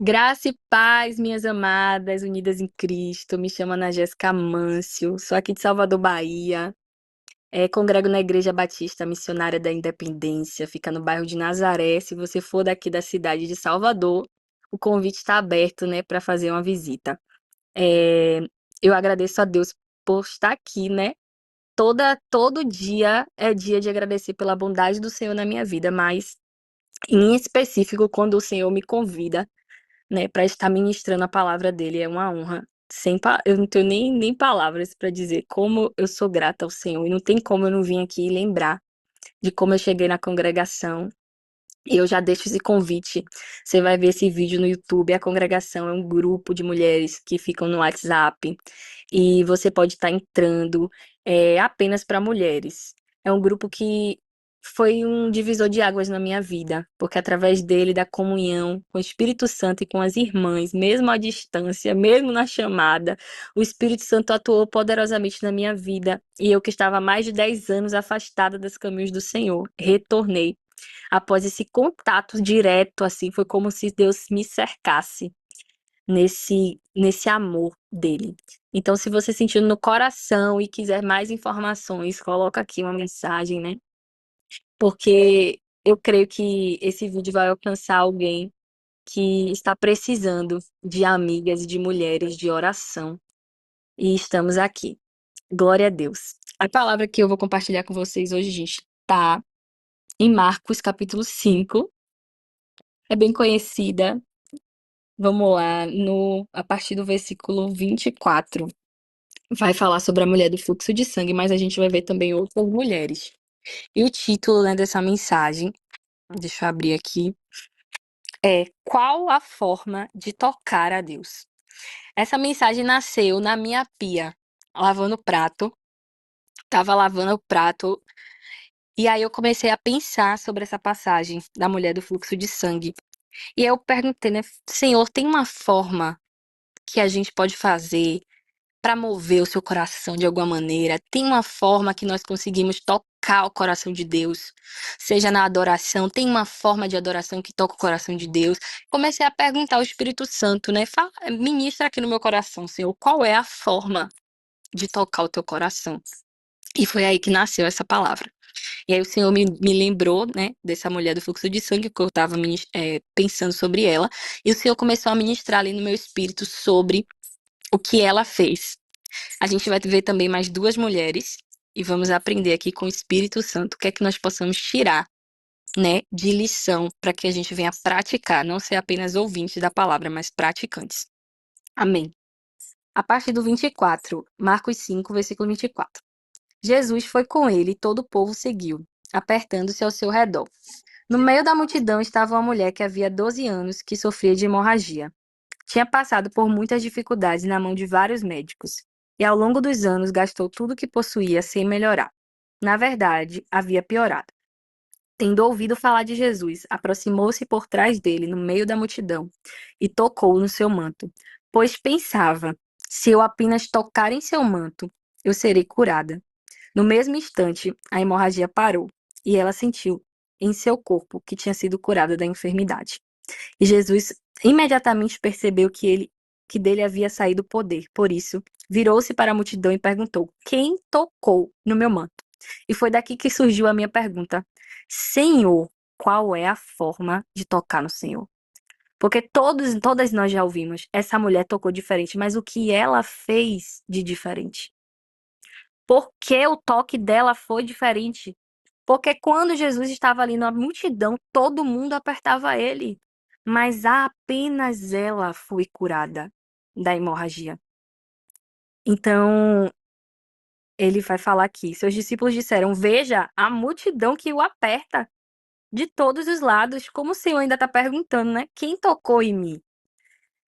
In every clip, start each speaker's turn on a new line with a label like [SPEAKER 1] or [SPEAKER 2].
[SPEAKER 1] Graça e paz, minhas amadas, unidas em Cristo. Me chamo Ana Jéssica Mâncio, sou aqui de Salvador, Bahia. Congrego na Igreja Batista Missionária da Independência, fica no bairro de Nazaré. Se você for daqui da cidade de Salvador, o convite está aberto, né, para fazer uma visita. É, eu agradeço a Deus por estar aqui, né? Todo dia é dia de agradecer pela bondade do Senhor na minha vida, mas em específico quando o Senhor me convida, né, para estar ministrando a palavra dele. É uma honra. Eu não tenho nem palavras para dizer como eu sou grata ao Senhor. E não tem como eu não vir aqui e lembrar de como eu cheguei na congregação. E eu já deixo esse convite. Você vai ver esse vídeo no YouTube. A congregação é um grupo de mulheres que ficam no WhatsApp. E você pode estar entrando apenas para mulheres. É um grupo que foi um divisor de águas na minha vida, porque através dele, da comunhão com o Espírito Santo e com as irmãs, mesmo à distância, mesmo na chamada, o Espírito Santo atuou poderosamente na minha vida. E eu que estava há mais de 10 anos afastada dos caminhos do Senhor, retornei após esse contato direto, assim, foi como se Deus me cercasse nesse amor dele. Então, se você sentir no coração e quiser mais informações, coloca aqui uma mensagem, né? Porque eu creio que esse vídeo vai alcançar alguém que está precisando de amigas e de mulheres de oração. E estamos aqui. Glória a Deus. A palavra que eu vou compartilhar com vocês hoje, gente, tá em Marcos, capítulo 5. É bem conhecida. Vamos lá, a partir do versículo 24. Vai falar sobre a mulher do fluxo de sangue, mas a gente vai ver também outras mulheres. E o título, né, dessa mensagem, deixa eu abrir aqui, é Qual a forma de tocar a Deus? Essa mensagem nasceu na minha pia, lavando o prato. Tava lavando o prato e aí eu comecei a pensar sobre essa passagem da mulher do fluxo de sangue. E aí eu perguntei, né, Senhor, tem uma forma que a gente pode fazer para mover o seu coração de alguma maneira? Tem uma forma que nós conseguimos tocar o coração de Deus, seja na adoração, tem uma forma de adoração que toca o coração de Deus. Comecei a perguntar ao Espírito Santo, né? Ministra aqui no meu coração, Senhor, qual é a forma de tocar o teu coração? E foi aí que nasceu essa palavra. E aí o Senhor me lembrou, né, dessa mulher do fluxo de sangue, que eu estava pensando sobre ela, e o Senhor começou a ministrar ali no meu espírito sobre o que ela fez. A gente vai ver também mais duas mulheres e vamos aprender aqui com o Espírito Santo o que é que nós possamos tirar, né, de lição para que a gente venha praticar, não ser apenas ouvintes da palavra, mas praticantes. Amém. A partir do 24, Marcos 5, versículo 24. Jesus foi com ele e todo o povo seguiu, apertando-se ao seu redor. No meio da multidão estava uma mulher que havia 12 anos que sofria de hemorragia. Tinha passado por muitas dificuldades na mão de vários médicos, e ao longo dos anos gastou tudo o que possuía sem melhorar. Na verdade, havia piorado. Tendo ouvido falar de Jesus, aproximou-se por trás dele, no meio da multidão, e tocou no seu manto, pois pensava: se eu apenas tocar em seu manto, eu serei curada. No mesmo instante, a hemorragia parou, e ela sentiu em seu corpo que tinha sido curada da enfermidade. E Jesus imediatamente percebeu que dele havia saído o poder. Por isso, virou-se para a multidão e perguntou: quem tocou no meu manto? E foi daqui que surgiu a minha pergunta: Senhor, qual é a forma de tocar no Senhor? Porque todas nós já ouvimos, essa mulher tocou diferente, mas o que ela fez de diferente? Por que o toque dela foi diferente? Porque quando Jesus estava ali na multidão, todo mundo apertava ele, mas apenas ela foi curada da hemorragia. Então, ele vai falar aqui: seus discípulos disseram: Veja a multidão que o aperta de todos os lados, como o Senhor ainda está perguntando, né? Quem tocou em mim?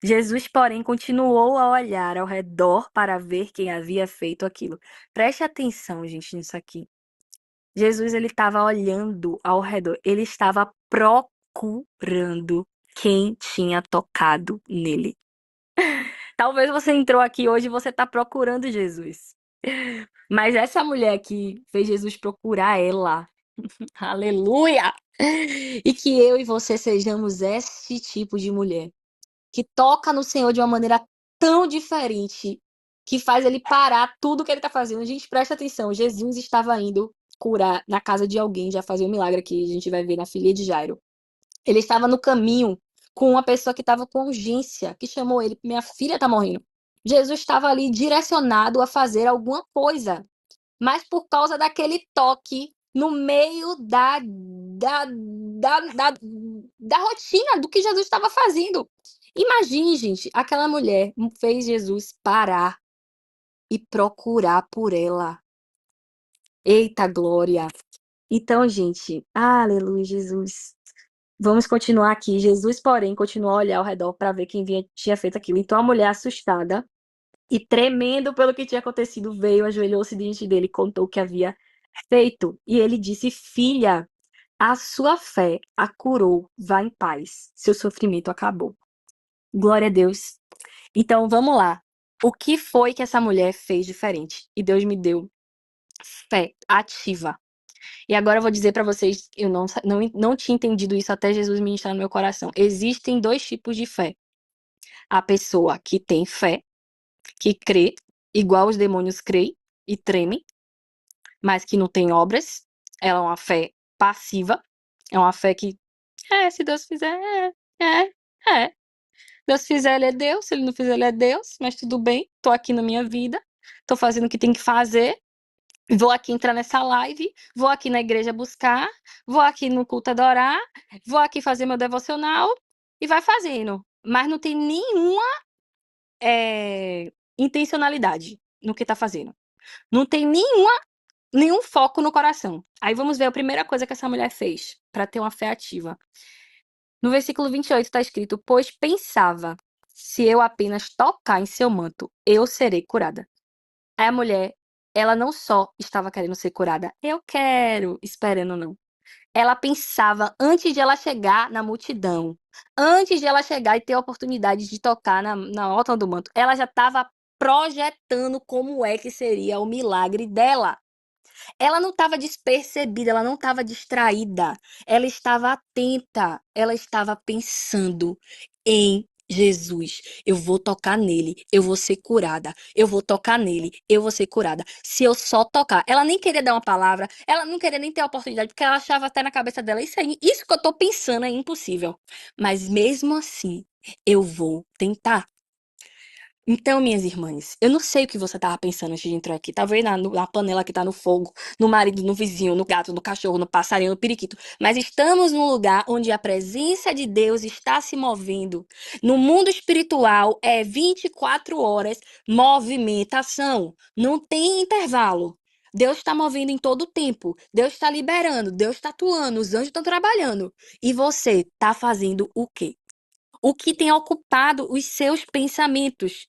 [SPEAKER 1] Jesus, porém, continuou a olhar ao redor para ver quem havia feito aquilo. Preste atenção, gente, nisso aqui. Jesus, ele estava olhando ao redor, ele estava procurando quem tinha tocado nele. Talvez você entrou aqui hoje e você está procurando Jesus. Mas essa mulher que fez Jesus procurar ela, aleluia! E que eu e você sejamos esse tipo de mulher. que toca no Senhor de uma maneira tão diferente, que faz ele parar tudo que ele está fazendo. Gente, presta atenção, Jesus estava indo curar na casa de alguém, já fazer um milagre aqui, a gente vai ver na filha de Jairo. Ele estava no caminho com uma pessoa que estava com urgência, que chamou ele, minha filha está morrendo. Jesus estava ali direcionado a fazer alguma coisa, mas por causa daquele toque no meio da rotina do que Jesus estava fazendo. Imagine, gente, aquela mulher fez Jesus parar e procurar por ela. Eita glória! Então, gente, aleluia, Jesus. Vamos continuar aqui. Jesus, porém, continuou a olhar ao redor para ver quem tinha feito aquilo. Então a mulher, assustada e tremendo pelo que tinha acontecido, veio, ajoelhou-se diante dele e contou o que havia feito. E ele disse: Filha, a sua fé a curou. Vá em paz. Seu sofrimento acabou. Glória a Deus. Então vamos lá. O que foi que essa mulher fez diferente? E Deus me deu fé ativa. E agora eu vou dizer para vocês, eu não tinha entendido isso até Jesus ministrar no meu coração. Existem dois tipos de fé. A pessoa que tem fé, que crê, igual os demônios creem e tremem, mas que não tem obras. Ela é uma fé passiva. É uma fé que, se Deus fizer, é. Deus fizer, ele é Deus. Se ele não fizer, ele é Deus. Mas tudo bem, tô aqui na minha vida, tô fazendo o que tem que fazer. Vou aqui entrar nessa live, vou aqui na igreja buscar, vou aqui no culto adorar, vou aqui fazer meu devocional e vai fazendo. Mas não tem nenhuma intencionalidade no que tá fazendo. Não tem nenhum foco no coração. Aí vamos ver a primeira coisa que essa mulher fez para ter uma fé ativa. No versículo 28 está escrito: Pois pensava, se eu apenas tocar em seu manto, eu serei curada. Aí a mulher, ela não só estava querendo ser curada, eu quero, esperando não. Ela pensava antes de ela chegar na multidão, antes de ela chegar e ter a oportunidade de tocar na orla do manto, ela já estava projetando como é que seria o milagre dela. Ela não estava despercebida, ela não estava distraída, ela estava atenta, ela estava pensando em Jesus. Eu vou tocar nele, eu vou ser curada. Eu vou tocar nele, eu vou ser curada. Se eu só tocar. Ela nem queria dar uma palavra, ela não queria nem ter a oportunidade, porque ela achava até na cabeça dela, isso que eu tô pensando é impossível. Mas mesmo assim, eu vou tentar. Então, minhas irmãs, eu não sei o que você tava pensando antes de entrar aqui. Talvez na panela que tá no fogo, no marido, no vizinho, no gato, no cachorro, no passarinho, no periquito. Mas estamos num lugar onde a presença de Deus está se movendo. No mundo espiritual, é 24 horas movimentação. Não tem intervalo. Deus está movendo em todo o tempo. Deus está liberando, Deus está atuando, os anjos estão trabalhando. E você está fazendo o quê? O que tem ocupado os seus pensamentos?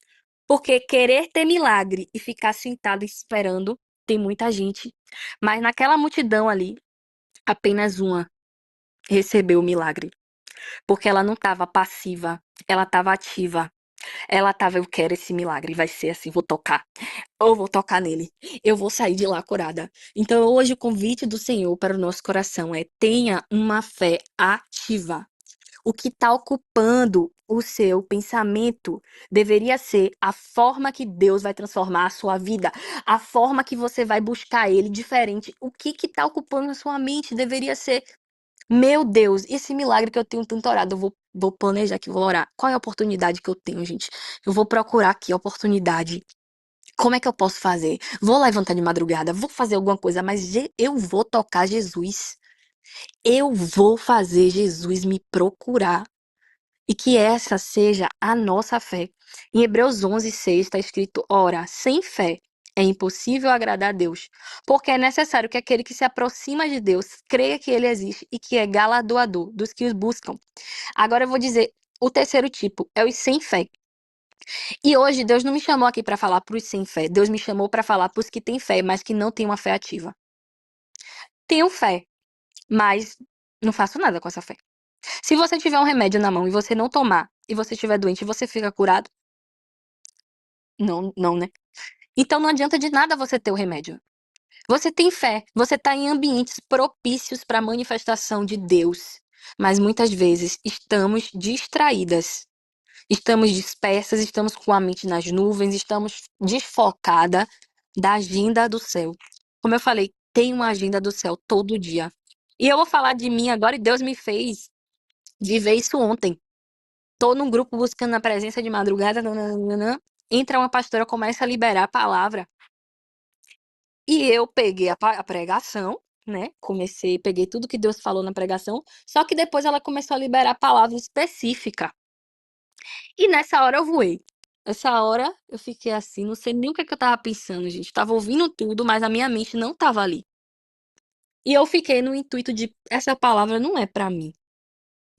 [SPEAKER 1] Porque querer ter milagre e ficar sentado esperando, tem muita gente. Mas naquela multidão ali, apenas uma recebeu o milagre. Porque ela não estava passiva, ela estava ativa. Ela estava, eu quero esse milagre, vai ser assim, vou tocar. Eu vou tocar nele. Eu vou sair de lá curada. Então, hoje, o convite do Senhor para o nosso coração é: tenha uma fé ativa. O que está ocupando o seu pensamento deveria ser a forma que Deus vai transformar a sua vida, a forma que você vai buscar Ele diferente. O que está ocupando a sua mente deveria ser: meu Deus, esse milagre que eu tenho tanto orado, eu vou planejar aqui, vou orar. Qual é a oportunidade que eu tenho, gente? Eu vou procurar aqui a oportunidade. Como é que eu posso fazer? Vou levantar de madrugada, vou fazer alguma coisa, mas eu vou tocar Jesus. Eu vou fazer Jesus me procurar. E que essa seja a nossa fé. Em Hebreus 11:6 está escrito: Ora, sem fé é impossível agradar a Deus, porque é necessário que aquele que se aproxima de Deus creia que ele existe e que é galardoador dos que os buscam. Agora eu vou dizer o terceiro tipo, é os sem fé. E hoje Deus não me chamou aqui para falar para os sem fé, Deus me chamou para falar para os que têm fé, mas que não têm uma fé ativa. Tenho fé, mas não faço nada com essa fé. Se você tiver um remédio na mão e você não tomar, e você estiver doente, você fica curado? Não, não, né? Então não adianta de nada você ter o remédio. Você tem fé, você está em ambientes propícios para a manifestação de Deus, mas muitas vezes estamos distraídas. Estamos dispersas, estamos com a mente nas nuvens, estamos desfocada da agenda do céu. Como eu falei, tem uma agenda do céu todo dia. E eu vou falar de mim agora, e Deus me fez viver isso ontem. Tô num grupo buscando a presença de madrugada, nananana. Entra uma pastora, começa a liberar a palavra. E eu peguei a pregação, né? Peguei tudo que Deus falou na pregação, só que depois ela começou a liberar a palavra específica. E nessa hora eu voei. Essa hora eu fiquei assim, não sei nem o que é que eu tava pensando, gente. Tava ouvindo tudo, mas a minha mente não tava ali. E eu fiquei no intuito de, essa palavra não é pra mim.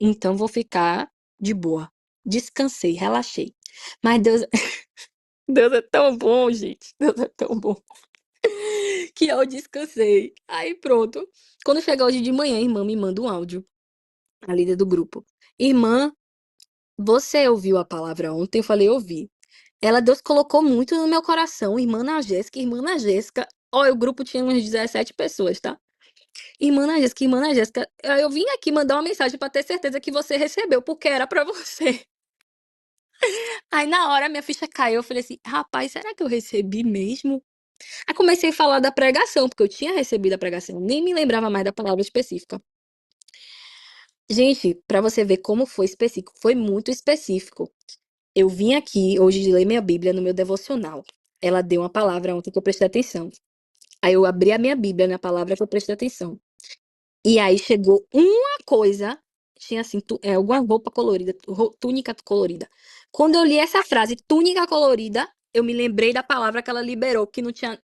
[SPEAKER 1] Então vou ficar de boa. Descansei, relaxei. Mas Deus, Deus é tão bom, gente. Deus é tão bom. Que eu descansei. Aí pronto. Quando chega hoje de manhã, a irmã me manda um áudio. A líder do grupo. Irmã, você ouviu a palavra ontem? Eu falei, ouvi. Deus colocou muito no meu coração. Irmã na Jéssica. Ó, o grupo tinha umas 17 pessoas, tá? Irmã na Jéssica. Eu vim aqui mandar uma mensagem pra ter certeza que você recebeu, porque era pra você. Aí na hora minha ficha caiu. Eu falei assim, rapaz, será que eu recebi mesmo? Aí comecei a falar da pregação, porque eu tinha recebido a pregação. Nem me lembrava mais da palavra específica. Gente, pra você ver como foi específico, foi muito específico. Eu vim aqui hoje de ler minha Bíblia no meu devocional. Ela deu uma palavra ontem que eu prestei atenção. Aí eu abri a minha Bíblia na palavra que eu prestei atenção. E aí chegou uma coisa, tinha assim, alguma roupa colorida, túnica colorida. Quando eu li essa frase, túnica colorida, eu me lembrei da palavra que ela liberou, que não tinha,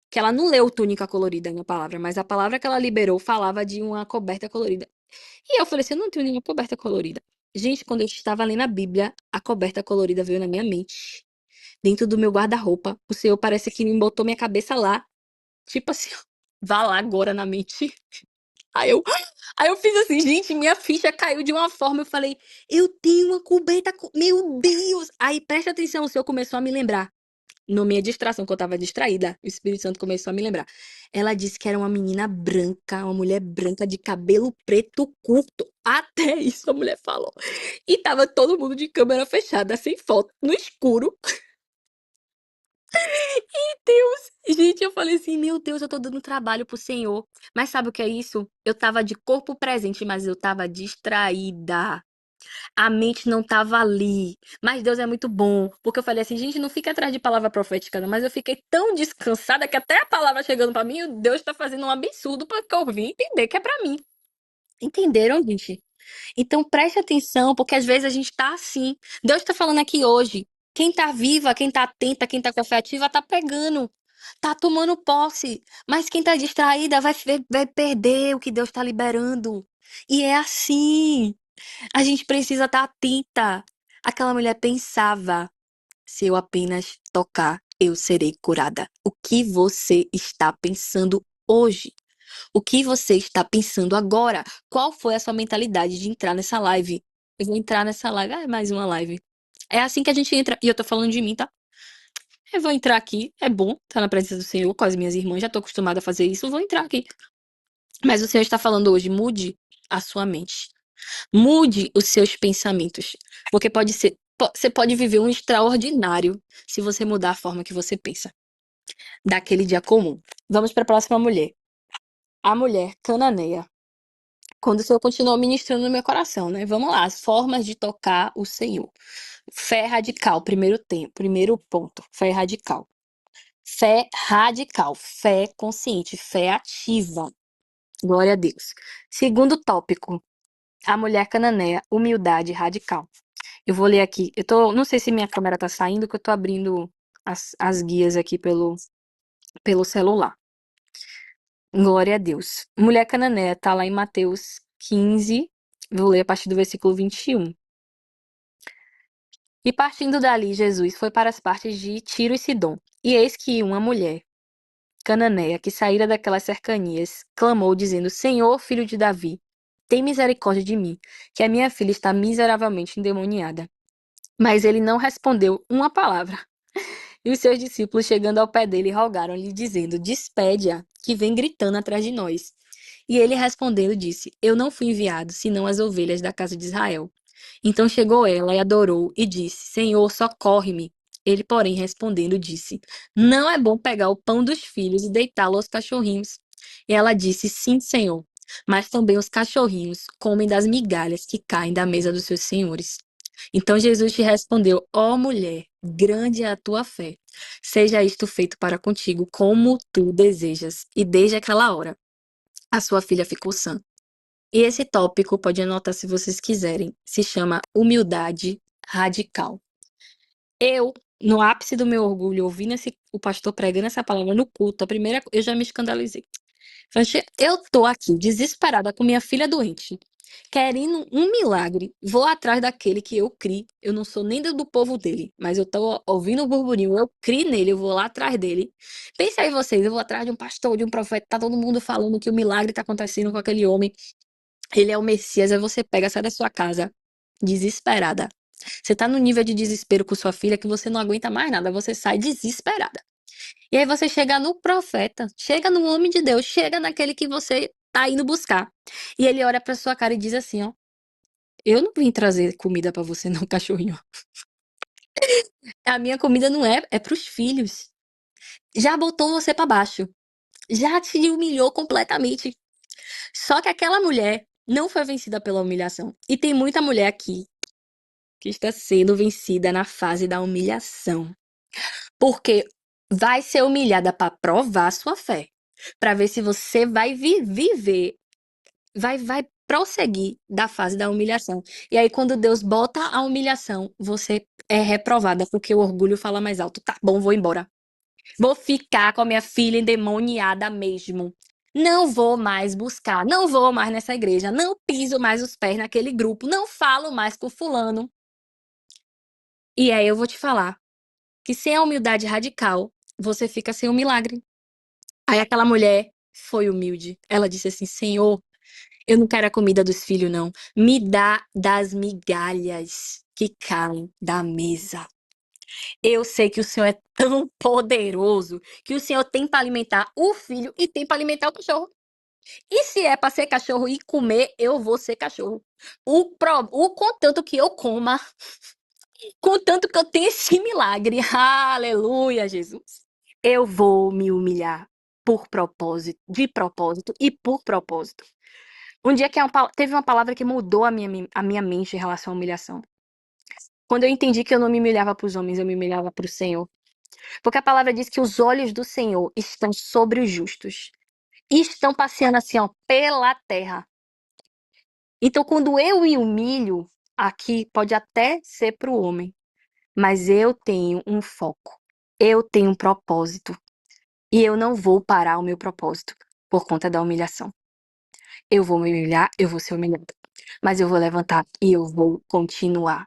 [SPEAKER 1] que ela não leu túnica colorida na palavra, mas a palavra que ela liberou falava de uma coberta colorida. E eu falei assim, eu não tenho nenhuma coberta colorida. Gente, quando eu estava lendo a Bíblia, a coberta colorida veio na minha mente, dentro do meu guarda-roupa. O Senhor parece que me botou minha cabeça lá, tipo assim, vá lá agora na mente. Aí eu, aí eu fiz assim, gente, minha ficha caiu de uma forma. Eu falei, eu tenho uma coberta. Meu Deus! Aí presta atenção, o Senhor começou a me lembrar. Na minha distração, que eu tava distraída, o Espírito Santo começou a me lembrar. Ela disse que era uma menina branca, uma mulher branca de cabelo preto curto. Até isso a mulher falou. E tava todo mundo de câmera fechada, sem foto, no escuro. Deus! Gente, eu falei assim, meu Deus, eu tô dando trabalho pro Senhor. Mas sabe o que é isso? Eu tava de corpo presente, mas eu tava distraída. A mente não tava ali. Mas Deus é muito bom. Porque eu falei assim, gente, não fica atrás de palavra profética, não. Mas eu fiquei tão descansada que até a palavra chegando pra mim, Deus tá fazendo um absurdo pra que eu vim entender que é pra mim. Entenderam, gente? Então preste atenção, porque às vezes a gente tá assim. Deus tá falando aqui hoje. Quem tá viva, quem tá atenta, quem tá com a fé ativa, tá pegando. Tá tomando posse. Mas quem tá distraída vai perder o que Deus tá liberando. E é assim. A gente precisa estar atenta. Aquela mulher pensava: se eu apenas tocar, eu serei curada. O que você está pensando hoje? O que você está pensando agora? Qual foi a sua mentalidade de entrar nessa live? Eu vou entrar nessa live. Ah, é mais uma live. É assim que a gente entra. E eu tô falando de mim, tá? Eu vou entrar aqui. É bom estar na presença do Senhor com as minhas irmãs. Já tô acostumada a fazer isso. Eu vou entrar aqui. Mas o Senhor está falando hoje: mude a sua mente. Mude os seus pensamentos. Porque pode ser. Você pode viver um extraordinário se você mudar a forma que você pensa. Daquele dia comum. Vamos para a próxima mulher. A mulher cananeia. Quando o Senhor continuou ministrando no meu coração, né? Vamos lá, as formas de tocar o Senhor. Fé radical, primeiro tempo, primeiro ponto, fé radical. Fé radical, fé consciente, fé ativa. Glória a Deus. Segundo tópico, a mulher cananeia, humildade radical. Eu vou ler aqui. Não sei se minha câmera tá saindo, que eu tô abrindo as guias aqui pelo celular. Glória a Deus. Mulher cananeia tá lá em Mateus 15. Vou ler a partir do versículo 21. E partindo dali, Jesus foi para as partes de Tiro e Sidom. E eis que uma mulher cananeia que saíra daquelas cercanias clamou, dizendo: Senhor, filho de Davi, tem misericórdia de mim, que a minha filha está miseravelmente endemoniada. Mas ele não respondeu uma palavra. E os seus discípulos, chegando ao pé dele, rogaram-lhe, dizendo: Despede-a, que vem gritando atrás de nós. E ele respondendo disse: Eu não fui enviado, senão as ovelhas da casa de Israel. Então chegou ela e adorou e disse: Senhor, socorre-me. Ele, porém, respondendo, disse: Não é bom pegar o pão dos filhos e deitá-lo aos cachorrinhos. E ela disse: Sim, Senhor, mas também os cachorrinhos comem das migalhas que caem da mesa dos seus senhores. Então Jesus te respondeu: Ó mulher, grande é a tua fé. Seja isto feito para contigo como tu desejas. E desde aquela hora, a sua filha ficou sã. E esse tópico, pode anotar se vocês quiserem, se chama humildade radical. Eu, no ápice do meu orgulho, ouvindo o pastor pregando essa palavra no culto, eu já me escandalizei. Falei, eu tô aqui, desesperada, com minha filha doente, querendo um milagre, vou atrás daquele que eu criei. Eu não sou nem do povo dele, mas eu tô ouvindo o burburinho, eu criei nele, eu vou lá atrás dele. Pensa aí vocês, eu vou atrás de um pastor, de um profeta, tá todo mundo falando que o milagre tá acontecendo com aquele homem. Ele é o Messias, aí você pega, sai da sua casa, desesperada. Você tá no nível de desespero com sua filha que você não aguenta mais nada, você sai desesperada. E aí você chega no profeta, chega no homem de Deus, chega naquele que você tá indo buscar. E ele olha pra sua cara e diz assim, ó: Eu não vim trazer comida pra você não, cachorrinho. A minha comida não é pros filhos. Já botou você pra baixo. Já te humilhou completamente. Só que aquela mulher não foi vencida pela humilhação. E tem muita mulher aqui que está sendo vencida na fase da humilhação. Porque vai ser humilhada para provar sua fé, para ver se você vai viver, vai prosseguir da fase da humilhação. E aí quando Deus bota a humilhação, você é reprovada porque o orgulho fala mais alto. Tá bom, vou embora. Vou ficar com a minha filha endemoniada mesmo. Não vou mais buscar, não vou mais nessa igreja, não piso mais os pés naquele grupo, não falo mais com fulano. E aí eu vou te falar que sem a humildade radical, você fica sem o milagre. Aí aquela mulher foi humilde. Ela disse assim: Senhor, eu não quero a comida dos filhos, não. Me dá das migalhas que caem da mesa. Eu sei que o Senhor é tão poderoso que o Senhor tem para alimentar o filho e tem para alimentar o cachorro. E se é para ser cachorro e comer, eu vou ser cachorro. O contanto que eu coma, contanto que eu tenha esse milagre. Aleluia, Jesus. Eu vou me humilhar por propósito, de propósito e por propósito. Um dia que teve uma palavra que mudou a minha mente em relação à humilhação. Quando eu entendi que eu não me humilhava para os homens, eu me humilhava para o Senhor. Porque a palavra diz que os olhos do Senhor estão sobre os justos. E estão passeando assim, ó, pela terra. Então, quando eu me humilho, aqui pode até ser para o homem, mas eu tenho um foco. Eu tenho um propósito. E eu não vou parar o meu propósito por conta da humilhação. Eu vou me humilhar, eu vou ser humilhada. Mas eu vou levantar e eu vou continuar.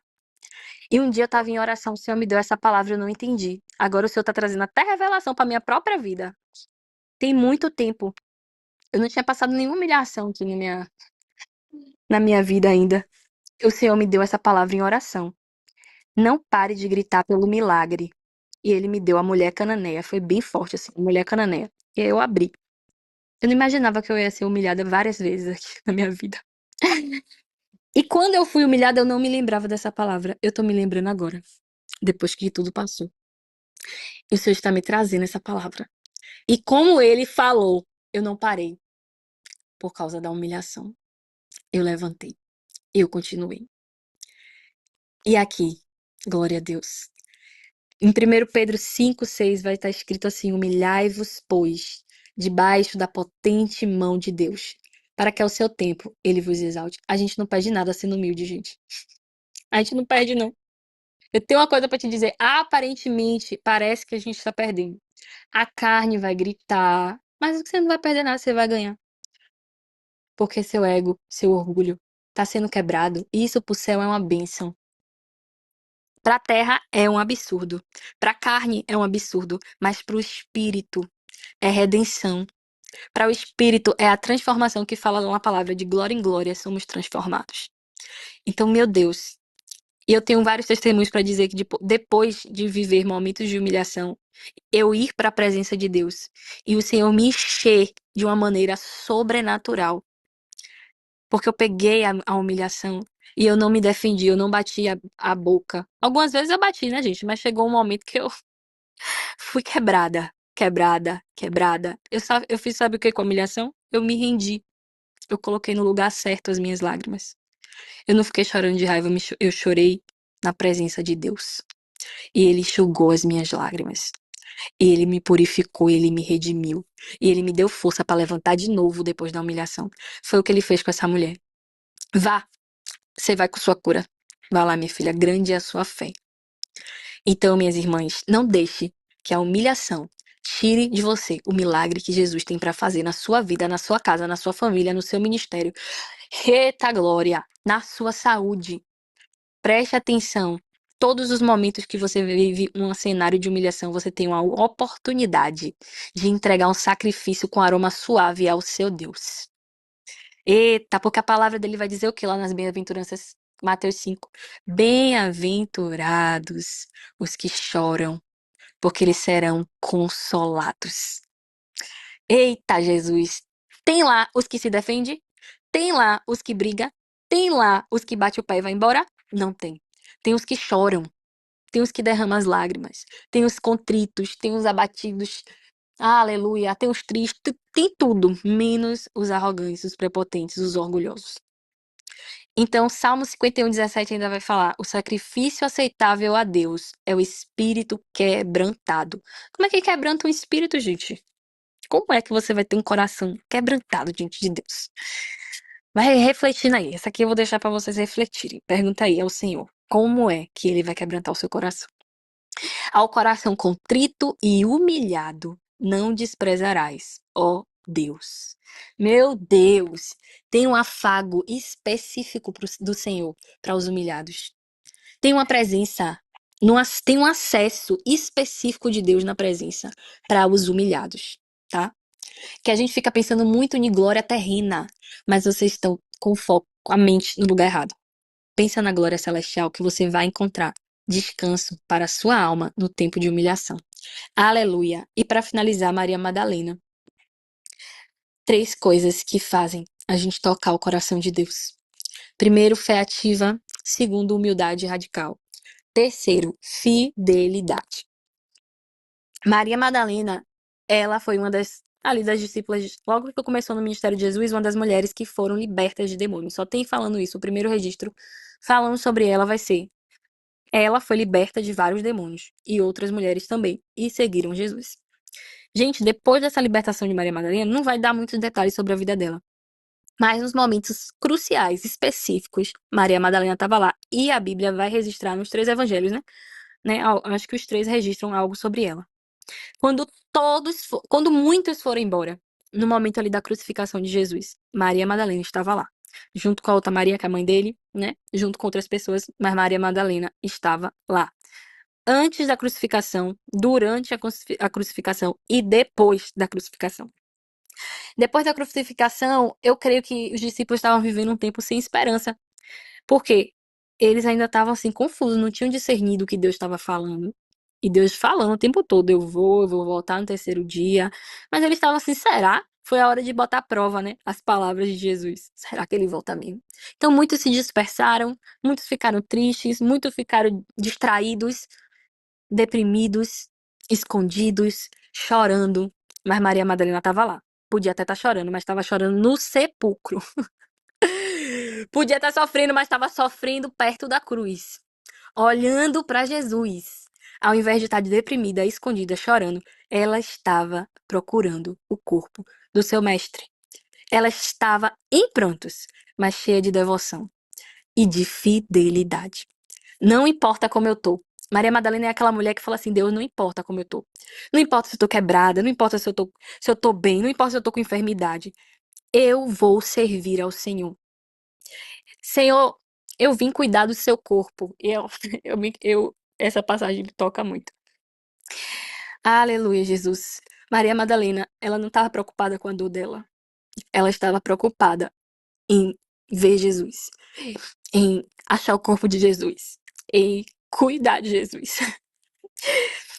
[SPEAKER 1] E um dia eu estava em oração, o Senhor me deu essa palavra, eu não entendi. Agora o Senhor está trazendo até revelação para minha própria vida. Tem muito tempo. Eu não tinha passado nenhuma humilhação aqui na minha vida ainda. O Senhor me deu essa palavra em oração. Não pare de gritar pelo milagre. E ele me deu a mulher cananeia. Foi bem forte assim, mulher cananeia. E aí eu abri. Eu não imaginava que eu ia ser humilhada várias vezes aqui na minha vida. E quando eu fui humilhada, eu não me lembrava dessa palavra. Eu tô me lembrando agora, depois que tudo passou. E o Senhor está me trazendo essa palavra. E como ele falou, eu não parei por causa da humilhação. Eu levantei. Eu continuei. E aqui, glória a Deus. Em 1 Pedro 5,6 vai estar escrito assim: Humilhai-vos, pois, debaixo da potente mão de Deus, para que ao seu tempo ele vos exalte. A gente não perde nada sendo humilde, gente. A gente não perde, não. Eu tenho uma coisa pra te dizer. Aparentemente, parece que a gente tá perdendo. A carne vai gritar, mas você não vai perder nada, você vai ganhar. Porque seu ego, seu orgulho, tá sendo quebrado. E isso pro céu é uma bênção. Pra terra é um absurdo. Pra carne é um absurdo. Mas pro espírito é redenção. Para o espírito é a transformação que fala na palavra de glória em glória somos transformados. Então, meu Deus. E eu tenho vários testemunhos para dizer que depois de viver momentos de humilhação, eu ir para a presença de Deus e o Senhor me encher de uma maneira sobrenatural. Porque eu peguei a humilhação E eu não me defendi, eu não bati a boca. Algumas vezes eu bati, né, gente? Mas chegou um momento que eu fui quebrada, quebrada, quebrada. Eu fiz, sabe o que com a humilhação? Eu me rendi. Eu coloquei no lugar certo as minhas lágrimas. Eu não fiquei chorando de raiva, eu chorei na presença de Deus. E Ele enxugou as minhas lágrimas. E Ele me purificou, Ele me redimiu. E Ele me deu força para levantar de novo depois da humilhação. Foi o que Ele fez com essa mulher. Vá, você vai com sua cura. Vá lá, minha filha, grande é a sua fé. Então, minhas irmãs, não deixe que a humilhação tire de você o milagre que Jesus tem para fazer na sua vida, na sua casa, na sua família, no seu ministério. Eita glória! Na sua saúde. Preste atenção. Todos os momentos que você vive um cenário de humilhação, você tem uma oportunidade de entregar um sacrifício com aroma suave ao seu Deus. Eita, porque a palavra dele vai dizer o que lá nas bem-aventuranças? Mateus 5. Bem-aventurados os que choram, porque eles serão consolados. Eita, Jesus! Tem lá os que se defendem? Tem lá os que brigam? Tem lá os que bate o pé e vai embora? Não tem. Tem os que choram. Tem os que derramam as lágrimas. Tem os contritos, tem os abatidos. Aleluia. Tem os tristes. Tem tudo, menos os arrogantes, os prepotentes, os orgulhosos. Então, Salmo 51:17 ainda vai falar: o sacrifício aceitável a Deus é o espírito quebrantado. Como é que quebranta um espírito, gente? Como é que você vai ter um coração quebrantado diante de Deus? Vai refletindo aí. Essa aqui eu vou deixar para vocês refletirem. Pergunta aí ao Senhor: como é que ele vai quebrantar o seu coração? Ao coração contrito e humilhado não desprezarás, ó Deus. Meu Deus, tem um afago específico do Senhor para os humilhados. Tem uma presença, tem um acesso específico de Deus na presença para os humilhados, tá? Que a gente fica pensando muito em glória terrena, mas vocês estão com foco, com a mente no lugar errado. Pensa na glória celestial que você vai encontrar descanso para a sua alma no tempo de humilhação. Aleluia! E para finalizar, Maria Madalena. 3 coisas que fazem a gente tocar o coração de Deus. Primeiro, fé ativa. Segundo, humildade radical. Terceiro, fidelidade. Maria Madalena, ela foi uma das discípulas, logo que começou no ministério de Jesus, uma das mulheres que foram libertas de demônios. Só tem falando isso, o primeiro registro falando sobre ela vai ser: ela foi liberta de vários demônios e outras mulheres também, e seguiram Jesus. Gente, depois dessa libertação de Maria Madalena, não vai dar muitos detalhes sobre a vida dela. Mas nos momentos cruciais, específicos, Maria Madalena estava lá. E a Bíblia vai registrar nos 3 evangelhos, né? Acho que os 3 registram algo sobre ela. Quando muitos foram embora, no momento ali da crucificação de Jesus, Maria Madalena estava lá. Junto com a outra Maria, que é a mãe dele, né? Junto com outras pessoas, mas Maria Madalena estava lá. Antes da crucificação, durante a crucificação e depois da crucificação. Depois da crucificação, eu creio que os discípulos estavam vivendo um tempo sem esperança. Por quê? Eles ainda estavam assim confusos, não tinham discernido o que Deus estava falando. E Deus falando o tempo todo: eu vou voltar no terceiro dia. Mas eles estavam assim: será? Foi a hora de botar à prova, né? As palavras de Jesus. Será que ele volta mesmo? Então muitos se dispersaram, muitos ficaram tristes, muitos ficaram distraídos, deprimidos, escondidos, chorando. Mas Maria Madalena estava lá. Podia até estar chorando, mas estava chorando no sepulcro. Podia estar sofrendo, mas estava sofrendo perto da cruz, olhando para Jesus. Ao invés de estar deprimida, escondida, chorando, ela estava procurando o corpo do seu mestre. Ela estava em prantos, mas cheia de devoção e de fidelidade. Não importa como eu tô. Maria Madalena é aquela mulher que fala assim: Deus, não importa como eu tô. Não importa se eu tô quebrada, não importa se eu tô bem, não importa se eu tô com enfermidade. Eu vou servir ao Senhor. Senhor, eu vim cuidar do seu corpo. Essa passagem me toca muito. Aleluia, Jesus. Maria Madalena, ela não estava preocupada com a dor dela. Ela estava preocupada em ver Jesus, em achar o corpo de Jesus, em cuidar de Jesus.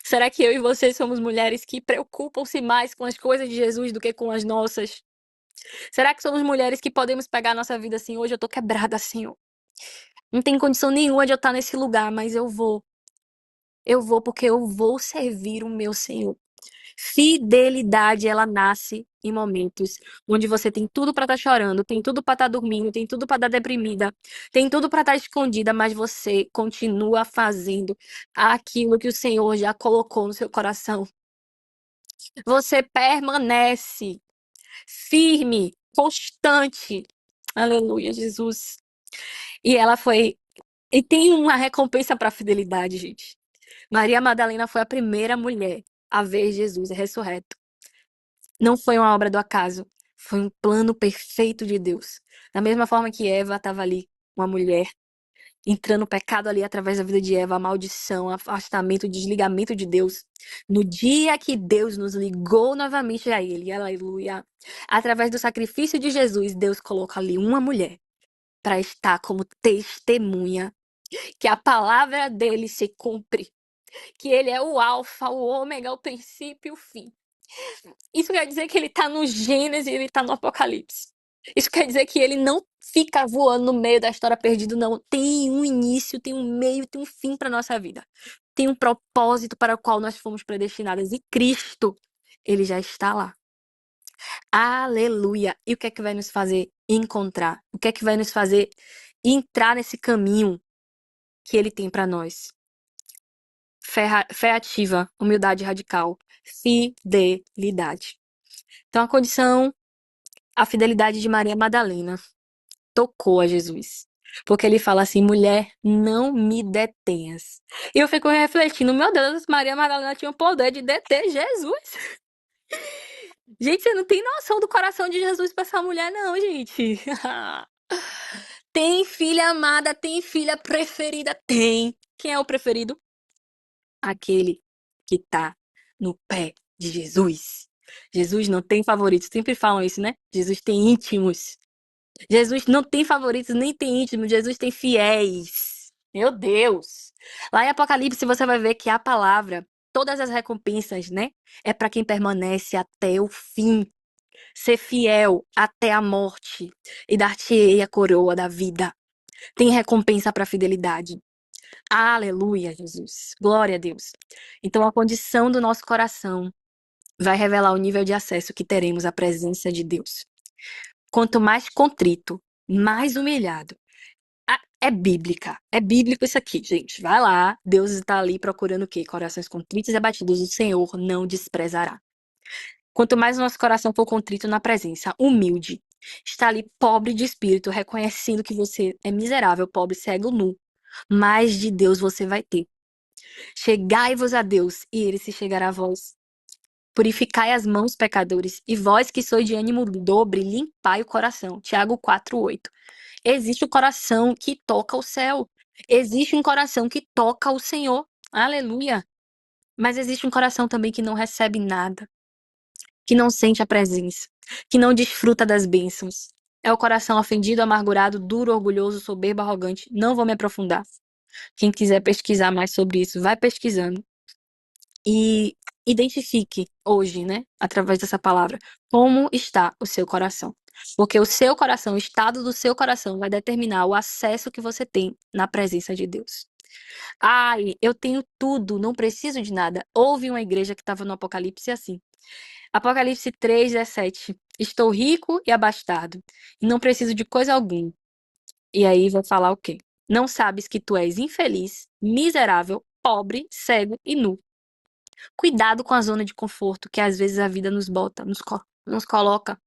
[SPEAKER 1] Será que eu e você somos mulheres que preocupam-se mais com as coisas de Jesus do que com as nossas? Será que somos mulheres que podemos pegar a nossa vida assim: hoje eu tô quebrada, Senhor? Não tem condição nenhuma de eu estar nesse lugar, mas eu vou. Eu vou porque eu vou servir o meu Senhor. Fidelidade, ela nasce em momentos onde você tem tudo para estar chorando, tem tudo para estar dormindo, tem tudo para estar deprimida, tem tudo para estar escondida, mas você continua fazendo aquilo que o Senhor já colocou no seu coração. Você permanece firme, constante. Aleluia, Jesus. E ela foi. E tem uma recompensa para a fidelidade, gente. Maria Madalena foi a primeira mulher a ver Jesus ressurreto. Não foi uma obra do acaso, foi um plano perfeito de Deus. Da mesma forma que Eva estava ali, uma mulher, entrando no pecado ali através da vida de Eva, a maldição, afastamento, desligamento de Deus. No dia que Deus nos ligou novamente a Ele, aleluia, através do sacrifício de Jesus, Deus coloca ali uma mulher para estar como testemunha que a palavra dele se cumpre, que ele é o alfa, o ômega, o princípio e o fim. Isso quer dizer que ele tá no Gênesis e ele tá no Apocalipse. Isso quer dizer que ele não fica voando no meio da história perdido, não. Tem um início, tem um meio, tem um fim para nossa vida. Tem um propósito para o qual nós fomos predestinadas. E Cristo, ele já está lá. Aleluia! E o que é que vai nos fazer encontrar? O que é que vai nos fazer entrar nesse caminho que ele tem para nós? Fé ativa, humildade radical, fidelidade. Então, a fidelidade de Maria Madalena tocou a Jesus. Porque ele fala assim, mulher, não me detenhas. E eu fico refletindo, meu Deus, Maria Madalena tinha o poder de deter Jesus. Gente, você não tem noção do coração de Jesus pra essa mulher, não, gente. Tem filha amada, tem filha preferida, tem. Quem é o preferido? Aquele que tá no pé de Jesus. Jesus não tem favoritos, sempre falam isso, né? Jesus tem íntimos. Jesus não tem favoritos, nem tem íntimos, Jesus tem fiéis. Meu Deus! Lá em Apocalipse você vai ver que a palavra, todas as recompensas, né? É para quem permanece até o fim. Ser fiel até a morte e dar-te-ei a coroa da vida. Tem recompensa para fidelidade. Aleluia, Jesus. Glória a Deus. Então, a condição do nosso coração vai revelar o nível de acesso que teremos à presença de Deus. Quanto mais contrito, mais humilhado. É bíblica. É bíblico isso aqui, gente. Vai lá. Deus está ali procurando o quê? Corações contritos e abatidos. O Senhor não desprezará. Quanto mais o nosso coração for contrito na presença, humilde, está ali pobre de espírito, reconhecendo que você é miserável, pobre, cego, nu, mais de Deus você vai ter. Chegai-vos a Deus, e ele se chegará a vós. Purificai as mãos, pecadores, e vós que sois de ânimo dobre, limpai o coração. Tiago 4:8. Existe o coração que toca o céu. Existe um coração que toca o Senhor. Aleluia. Mas existe um coração também que não recebe nada, que não sente a presença, que não desfruta das bênçãos. É o coração ofendido, amargurado, duro, orgulhoso, soberbo, arrogante. Não vou me aprofundar. Quem quiser pesquisar mais sobre isso, vai pesquisando. E identifique hoje, né, através dessa palavra, como está o seu coração. Porque o seu coração, o estado do seu coração vai determinar o acesso que você tem na presença de Deus. Ai, eu tenho tudo, não preciso de nada. Houve uma igreja que estava no Apocalipse assim. Apocalipse 3:17. Estou rico e abastado, e não preciso de coisa alguma. E aí vai falar o quê? Não sabes que tu és infeliz, miserável, pobre, cego e nu. Cuidado com a zona de conforto que às vezes a vida nos bota, nos coloca.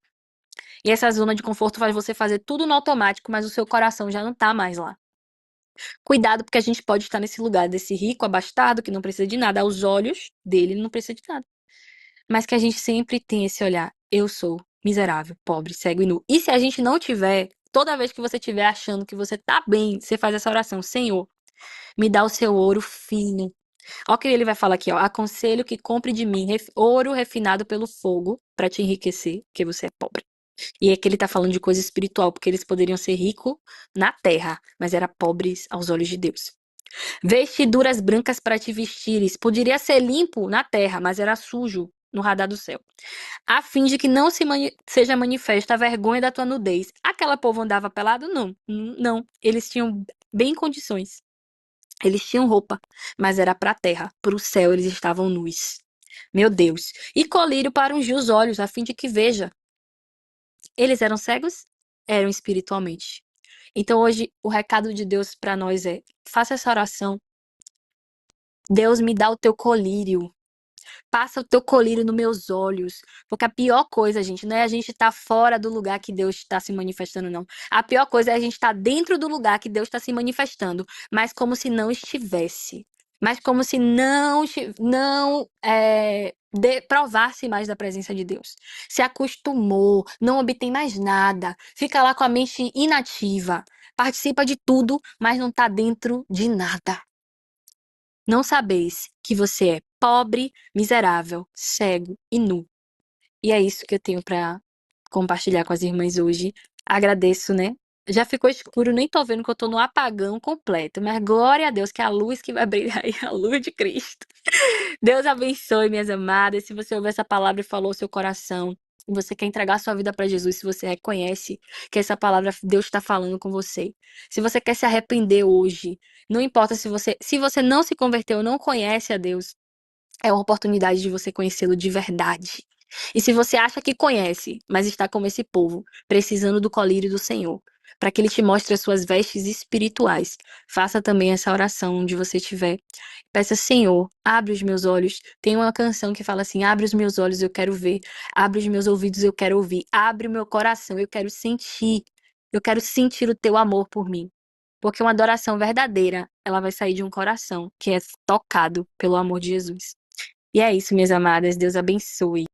[SPEAKER 1] E essa zona de conforto faz você fazer tudo no automático, mas o seu coração já não tá mais lá. Cuidado, porque a gente pode estar nesse lugar desse rico, abastado, que não precisa de nada. Aos olhos dele, ele não precisa de nada. Mas que a gente sempre tem esse olhar. Eu sou miserável, pobre, cego e nu. E se a gente não tiver, toda vez que você estiver achando que você tá bem, você faz essa oração. Senhor, me dá o seu ouro fino. Olha o que ele vai falar aqui, ó. Aconselho que compre de mim ouro refinado pelo fogo para te enriquecer, porque você é pobre. E é que ele tá falando de coisa espiritual, porque eles poderiam ser ricos na terra, mas eram pobres aos olhos de Deus. Vestiduras brancas para te vestires. Poderia ser limpo na terra, mas era sujo no radar do céu. A fim de que não seja manifesta a vergonha da tua nudez. Aquela povo andava pelado? Não, não. Eles tinham bem condições. Eles tinham roupa, mas era para a terra, para o céu eles estavam nus. Meu Deus. E colírio para ungir os olhos, a fim de que veja. Eles eram cegos? Eram espiritualmente. Então hoje o recado de Deus para nós é: faça essa oração. Deus, me dá o teu colírio. Passa o teu colírio nos meus olhos. Porque a pior coisa, gente, não é a gente estar fora do lugar que Deus está se manifestando, não. A pior coisa é a gente estar dentro do lugar que Deus está se manifestando, mas como se não estivesse. Mas como se não provasse mais da presença de Deus. Se acostumou, não obtém mais nada, fica lá com a mente inativa, participa de tudo, mas não está dentro de nada. Não sabeis que você é pobre, miserável, cego e nu. E é isso que eu tenho para compartilhar com as irmãs hoje. Agradeço, né? Já ficou escuro, nem tô vendo que eu tô no apagão completo, mas glória a Deus que é a luz que vai brilhar aí, a luz de Cristo. Deus abençoe, minhas amadas. Se você ouviu essa palavra e falou ao seu coração, e você quer entregar sua vida para Jesus, se você reconhece que essa palavra Deus está falando com você, se você quer se arrepender hoje, não importa se você não se converteu, não conhece a Deus, é uma oportunidade de você conhecê-lo de verdade. E se você acha que conhece, mas está como esse povo, precisando do colírio do Senhor, para que ele te mostre as suas vestes espirituais, faça também essa oração onde você estiver. Peça, Senhor, abre os meus olhos. Tem uma canção que fala assim: abre os meus olhos, eu quero ver. Abre os meus ouvidos, eu quero ouvir. Abre o meu coração, eu quero sentir. Eu quero sentir o teu amor por mim. Porque uma adoração verdadeira, ela vai sair de um coração que é tocado pelo amor de Jesus. E é isso, minhas amadas. Deus abençoe.